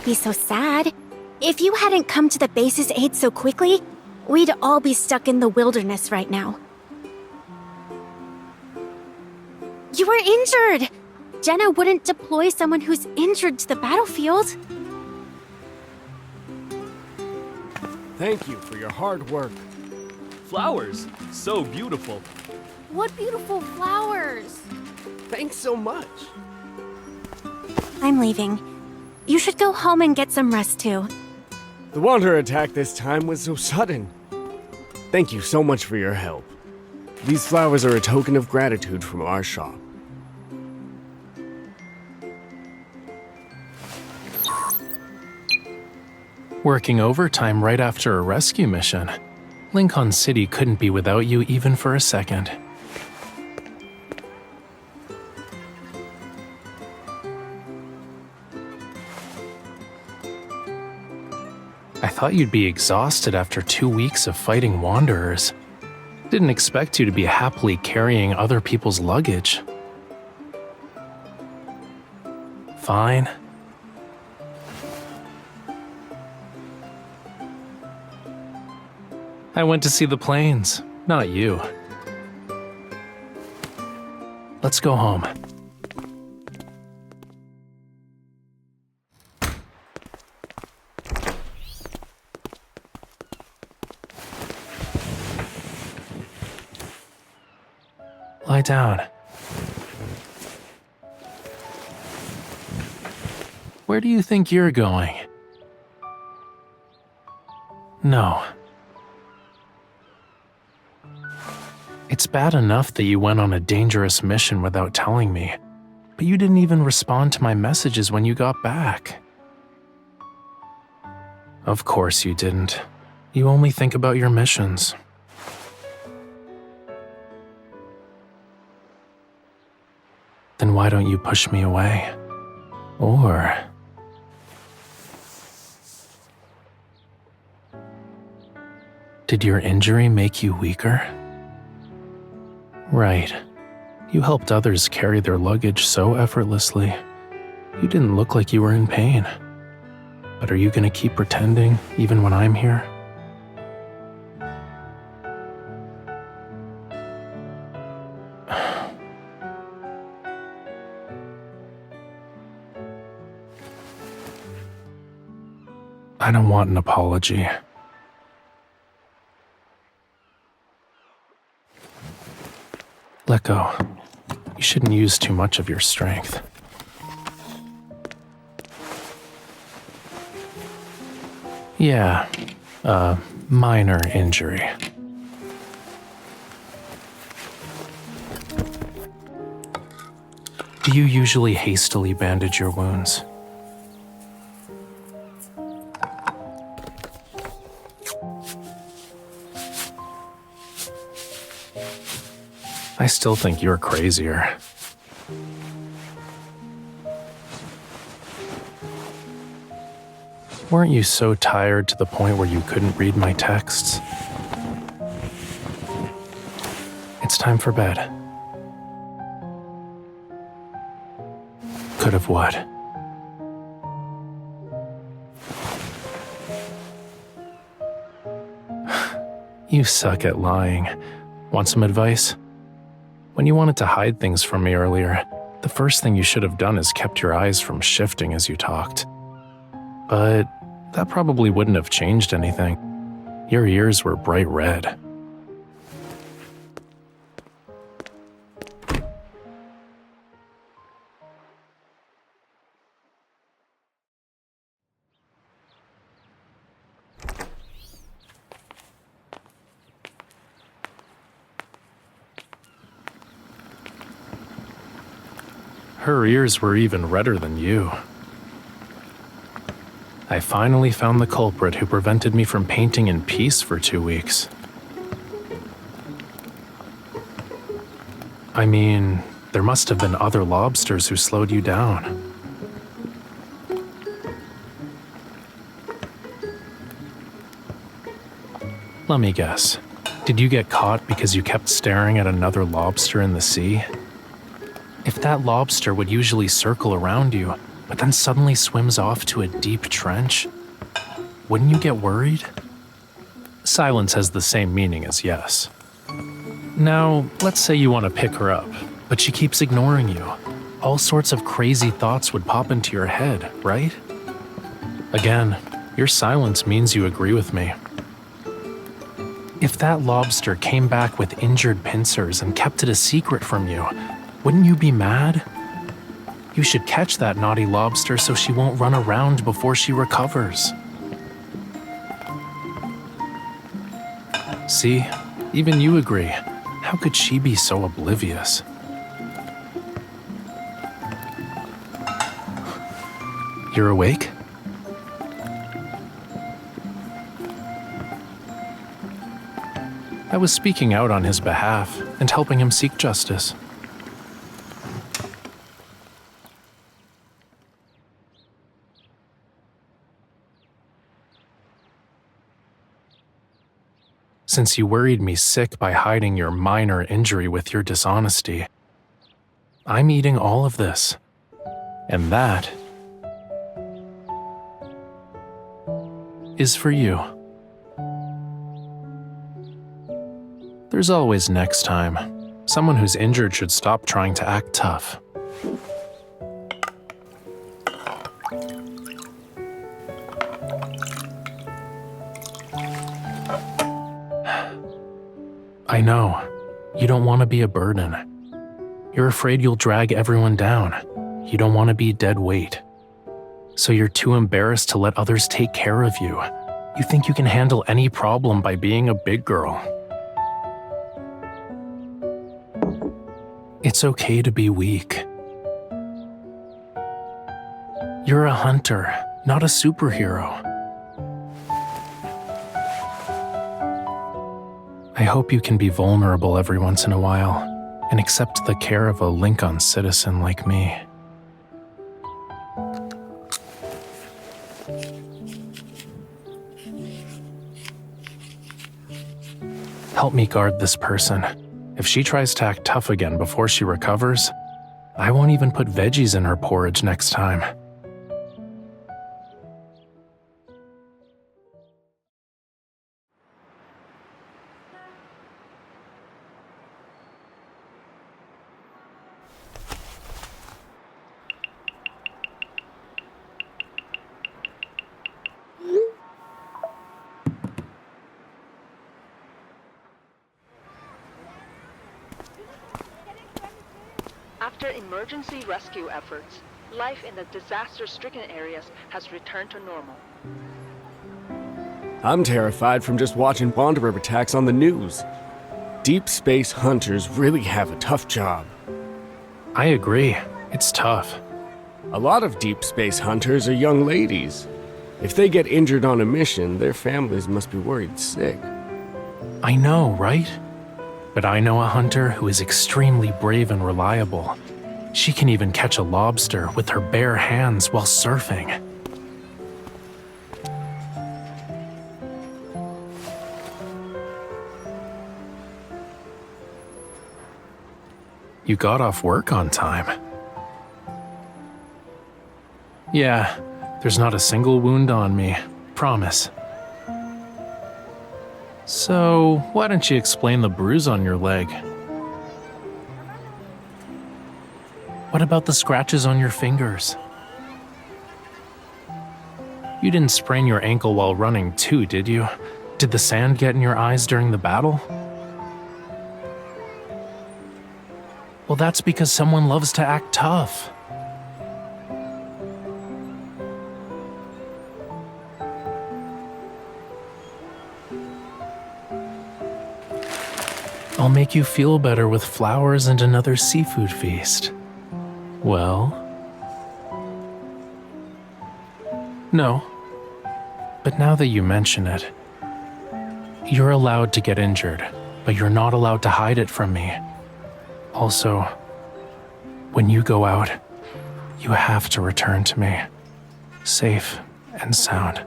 be so sad. If you hadn't come to the base's aid so quickly, we'd all be stuck in the wilderness right now. You were injured! Jenna wouldn't deploy someone who's injured to the battlefield. Thank you for your hard work. Flowers, so beautiful. What beautiful flowers! Thanks so much. I'm leaving. You should go home and get some rest too. The water attack this time was so sudden. Thank you so much for your help. These flowers are a token of gratitude from our shop. Working overtime right after a rescue mission. Lincoln City couldn't be without you even for a second. I thought you'd be exhausted after 2 weeks of fighting wanderers. Didn't expect you to be happily carrying other people's luggage. Fine. I went to see the planes, not you. Let's go home. Lie down. Where do you think you're going? No. It's bad enough that you went on a dangerous mission without telling me, but you didn't even respond to my messages when you got back. Of course you didn't. You only think about your missions. Then why don't you push me away? Or... did your injury make you weaker? Right. You helped others carry their luggage so effortlessly. You didn't look like you were in pain. But are you gonna keep pretending, even when I'm here? I don't want an apology. Let go. You shouldn't use too much of your strength. Yeah, a minor injury. Do you usually hastily bandage your wounds? I still think you're crazier. Weren't you so tired to the point where you couldn't read my texts? It's time for bed. Could have what? You suck at lying. Want some advice? When you wanted to hide things from me earlier, the first thing you should have done is kept your eyes from shifting as you talked. But that probably wouldn't have changed anything. Your ears were bright red. Her ears were even redder than you. I finally found the culprit who prevented me from painting in peace for 2 weeks. I mean, there must have been other lobsters who slowed you down. Let me guess. Did you get caught because you kept staring at another lobster in the sea? If that lobster would usually circle around you, but then suddenly swims off to a deep trench? Wouldn't you get worried? Silence has the same meaning as yes. Now, let's say you want to pick her up, but she keeps ignoring you. All sorts of crazy thoughts would pop into your head, right? Again, your silence means you agree with me. If that lobster came back with injured pincers and kept it a secret from you, wouldn't you be mad? You should catch that naughty lobster so she won't run around before she recovers. See, even you agree. How could she be so oblivious? You're awake? I was speaking out on his behalf and helping him seek justice. Since you worried me sick by hiding your minor injury with your dishonesty, I'm eating all of this. And that is for you. There's always next time. Someone who's injured should stop trying to act tough. I know. You don't want to be a burden. You're afraid you'll drag everyone down. You don't want to be dead weight. So you're too embarrassed to let others take care of you. You think you can handle any problem by being a big girl. It's okay to be weak. You're a hunter, not a superhero. I hope you can be vulnerable every once in a while and accept the care of a Lincoln citizen like me. Help me guard this person. If she tries to act tough again before she recovers, I won't even put veggies in her porridge next time. After emergency rescue efforts, life in the disaster-stricken areas has returned to normal. I'm terrified from just watching Wanderer attacks on the news. Deep space hunters really have a tough job. I agree. It's tough. A lot of deep space hunters are young ladies. If they get injured on a mission, their families must be worried sick. I know, right? But I know a hunter who is extremely brave and reliable. She can even catch a lobster with her bare hands while surfing. You got off work on time. Yeah, there's not a single wound on me, promise. So, why don't you explain the bruise on your leg? What about the scratches on your fingers? You didn't sprain your ankle while running too, did you? Did the sand get in your eyes during the battle? Well, that's because someone loves to act tough. I'll make you feel better with flowers and another seafood feast. Well? No. But now that you mention it, you're allowed to get injured, but you're not allowed to hide it from me. Also, when you go out, you have to return to me, safe and sound.